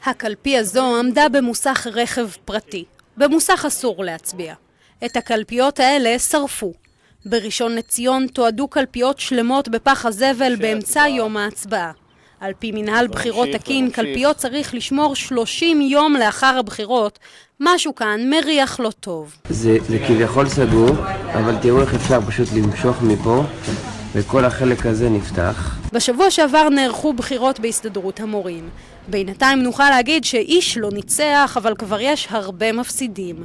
הקלפי הזו עמדה במוסך רכב פרטי. במוסך אסור להצביע. את הקלפיות האלה שרפו. בראשון לציון תועדו קלפיות שלמות בפח הזבל באמצע יום ההצבעה. על פי מנהל בחירות תקין, קלפיות צריך לשמור 30 יום לאחר הבחירות. משהו כאן מריח לא טוב. זה כביכול סגור, אבל תראו איך אפשר פשוט למשוך מפה, וכל החלק הזה נפתח. בשבוע שעבר נערכו בחירות בהסתדרות המורים. בינתיים נוכל להגיד שאיש לא ניצח, אבל כבר יש הרבה מפסידים.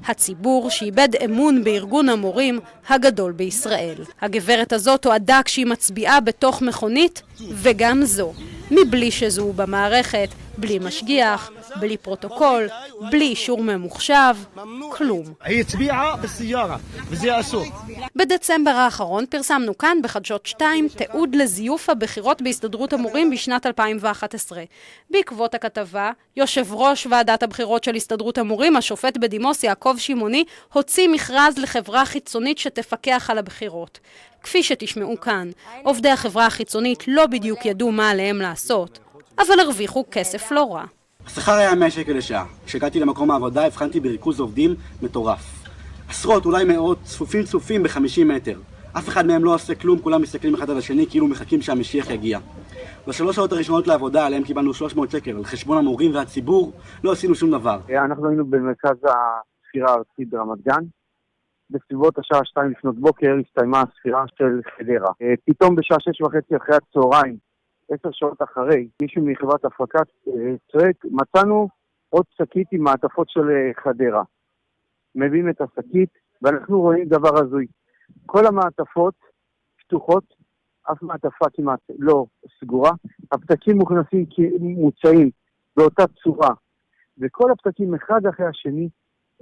הציבור שאיבד אמון בארגון המורים הגדול בישראל. הגברת הזאת תועדה כשהיא מצביעה בתוך מכונית, וגם זו, מבלי שזו במערכת, בלי משגיח, בלי פרוטוקול, בלי אישור ממוחשב, כלום. היא הצביעה בסיירה, וזה אסור. בדצמבר האחרון פרסמנו כאן בחדשות 2 תיעוד לזיוף הבחירות בהסתדרות המורים בשנת 2011. בעקבות הכתבה, יושב ראש ועדת הבחירות של הסתדרות המורים, השופט בדימוס יעקב שמעוני, הוציא מכרז לחברה חיצונית שתפקח על הבחירות. כפי שתשמעו כאן, עובדי החברה החיצונית לא בדיוק ידעו מה עליהם לעשות, אבל הרוויחו כסף לא רע. השכר היה 100 שקל לשעה. כשהגעתי למקום העבודה הבחנתי בריכוז עובדים מטורף. עשרות, אולי מאות, צפופים ב-50 מטר. אף אחד מהם לא עושה כלום, כולם מסתכלים אחד על השני כאילו מחכים שהמשיח יגיע. בשלוש שעות הראשונות לעבודה עליהם קיבלנו 300 שקל, על חשבון המורים והציבור לא עשינו שום דבר. אנחנו היינו במרכז הספירה הארצית ברמת גן. בסביבות השעה 2 לפנות בוקר הסתיימה הספירה של חדרה. פתאום בשעה 6:30 אחרי הצהריים, 10 שעות אחרי, מישהו מחברת הפקת צועק, מצאנו עוד שקית עם מעטפות של חדרה. מביאים את השקית, ואנחנו רואים דבר הזוי. כל המעטפות פתוחות, אף מעטפה כמעט לא סגורה. הפתקים מוכנסים מוצאים באותה צורה. וכל הפתקים אחד אחרי השני,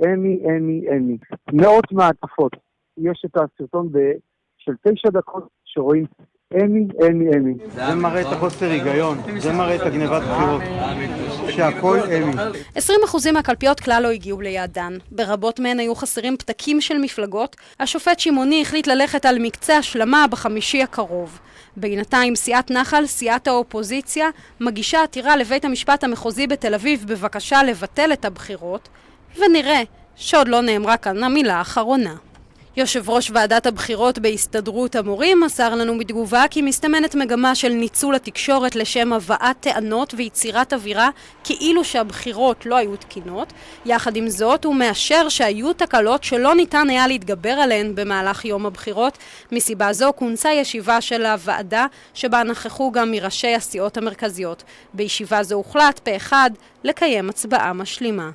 אמי. מאות מעטפות. יש את הסרטון של 9 דקות שרואים אמי. זה מראה את החוסר היגיון, זה מראה את הגנבת בחירות, שהכל אמי. 20% מהקלפיות כלל לא הגיעו ליעדן. ברבות מהן היו חסרים פתקים של מפלגות. השופט שמעוני החליט ללכת על מקצה השלמה בחמישי הקרוב. בינתיים סיעת נחל, סיעת האופוזיציה, מגישה עתירה לבית המשפט המחוזי בתל אביב בבקשה לבטל את הבחירות, ונראה שעוד לא נאמרה כאן המילה האחרונה. יושב ראש ועדת הבחירות בהסתדרות המורים מסר לנו בתגובה כי מסתמנת מגמה של ניצול התקשורת לשם הבאת טענות ויצירת אווירה כאילו שהבחירות לא היו תקינות. יחד עם זאת הוא מאשר שהיו תקלות שלא ניתן היה להתגבר עליהן במהלך יום הבחירות. מסיבה זו כונסה ישיבה של הוועדה שבה נכחו גם מראשי הסיעות המרכזיות. בישיבה זו הוחלט פה אחד לקיים הצבעה משלימה.